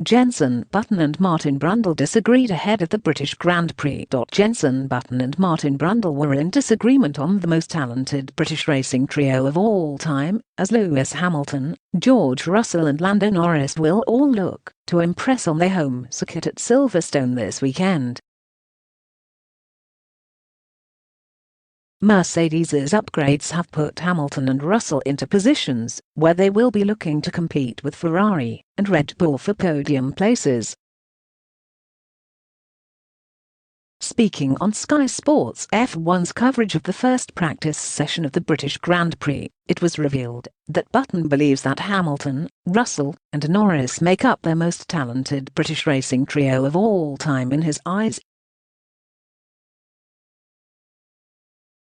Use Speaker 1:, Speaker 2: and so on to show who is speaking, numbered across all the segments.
Speaker 1: Jenson Button and Martin Brundle disagreed ahead of the British Grand Prix. Jenson Button and Martin Brundle were in disagreement on the most talented British racing trio of all time, as Lewis Hamilton, George Russell and Lando Norris will all look to impress on their home circuit at Silverstone this weekend. Mercedes's upgrades have put Hamilton and Russell into positions where they will be looking to compete with Ferrari and Red Bull for podium places. Speaking on Sky Sports F1's coverage of the first practice session of the British Grand Prix, it was revealed that Button believes that Hamilton, Russell and Norris make up their most talented British racing trio of all time in his eyes.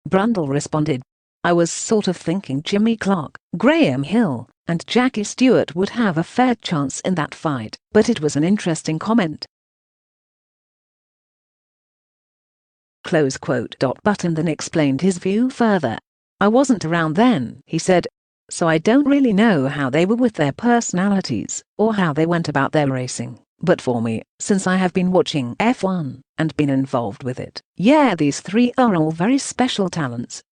Speaker 1: Brundle responded, "I was sort of thinking Jimmy Clark, Graham Hill, and Jackie Stewart would have a fair chance in that fight, but it was an interesting comment." Close quote. Button then explained his view further. "I wasn't around then," he said, "so I don't really know how they were with their personalities, or how they went about their racing. But for me, since I have been watching F1 and been involved with it, yeah, these three are all very special talents.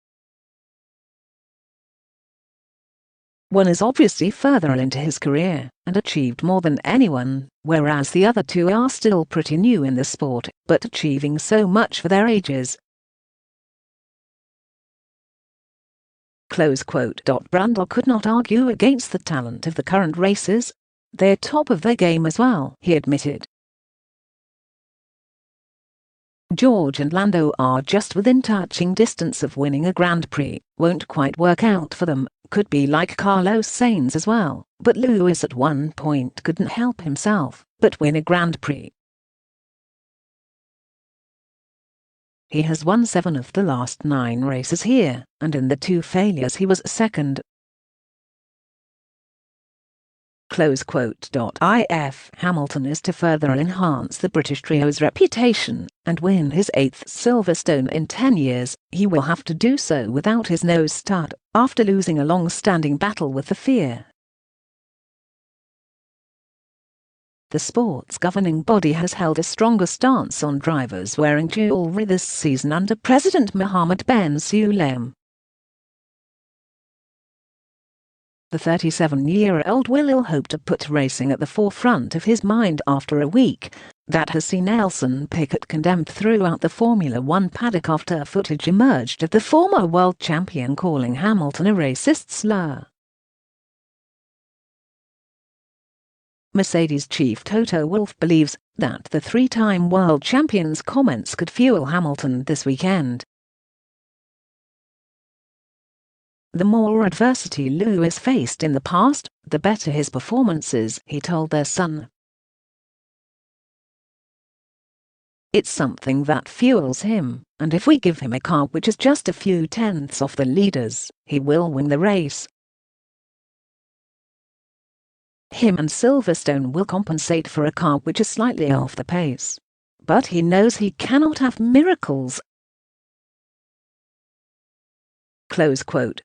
Speaker 1: One is obviously further into his career and achieved more than anyone, whereas the other two are still pretty new in the sport, but achieving so much for their ages." Close quote. Brundle could not argue against the talent of the current racers. "They're top of their game as well," he admitted. "George and Lando are just within touching distance of winning a Grand Prix. Won't quite work out for them. Could be like Carlos Sainz as well, but Lewis at one point couldn't help himself but win a Grand Prix. He has won 7 of the last 9 races here, and in the 2 failures he was second." Close quote. If Hamilton is to further enhance the British trio's reputation and win his 8th Silverstone in 10 years, he will have to do so without his nose stud, after losing a long-standing battle with the FIA. The sport's governing body has held a stronger stance on drivers wearing jewelry this season under President Mohammed bin Sulayem. The 37-year-old will hope to put racing at the forefront of his mind after a week that has seen Nelson Piquet condemned throughout the Formula One paddock after footage emerged of the former world champion calling Hamilton a racist slur. Mercedes chief Toto Wolff believes that the 3-time world champion's comments could fuel Hamilton this weekend. "The more adversity Lewis faced in the past, the better his performances," he told their son. "It's something that fuels him, and if we give him a car which is just a few tenths off the leaders, he will win the race. Him and Silverstone will compensate for a car which is slightly off the pace. But he knows he cannot have miracles." Close quote.